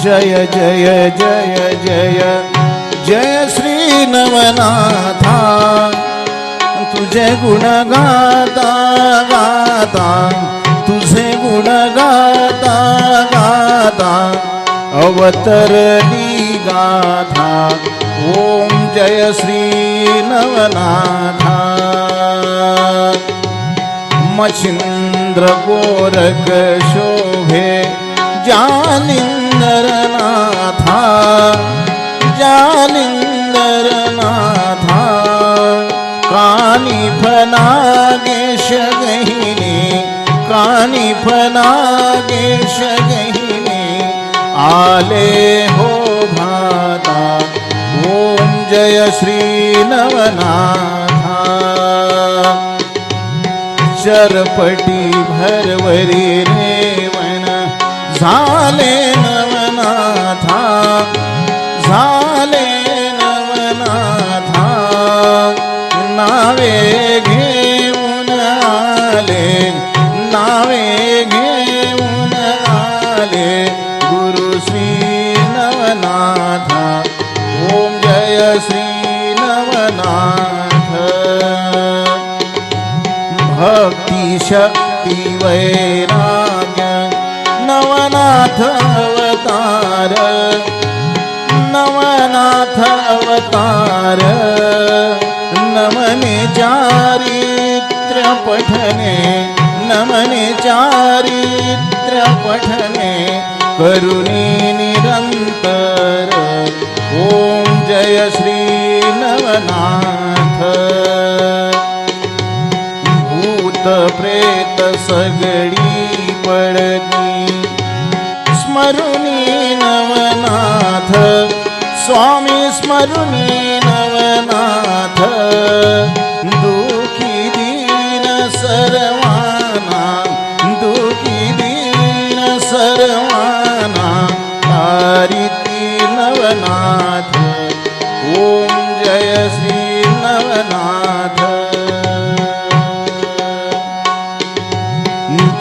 जय जय जय जय जय श्री नवनाथा तुझे गुण गाता गाता तुझे गुण गाता गाता अवतरली गाथा ओम जय श्री नवनाथा मच्छिंद्र गोरख शोभे जालिंदरनाथा जालिंदरनाथा कानिफनागेश गहिनी कानिफनागेश गहिनी आले हो भाता ओम जय श्री नवनाथा चरपटी भरवरी रेवण झाले नवनाथा झाले नवनाथा नावे घेऊन आले नावे घेऊन आले गुरु श्री नवनाथा ओम जय श्री नवनाथ भक्ति शक्ति वैराग्य नवनाथ अवतार नवनाथ अवतार नमने चारित्र पठने नमने चारित्र पठने करुणी निरंतर ओम जय श्री नवनाथ भूत प्रेत सगळी पडती स्मरुनी नवनाथ स्वामी स्मरुनी नवनाथ दुखी दीन सर्वाना दुखी दीन सर्वाना तारिती नवनाथ ओम जय श्री नवनाथ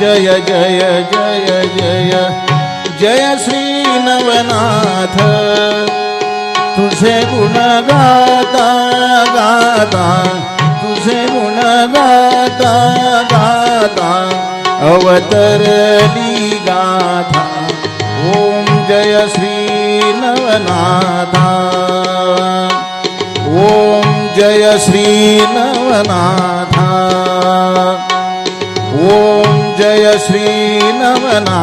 जय जय जय जय जय श्री नवनाथ तुझे गुण गाता गाता तुझे गुण गाता गाता अवतरली गाथा ओम जय श्री नवनाथा ओम जय श्री नवनाथा ओम जय श्री नवनाथ।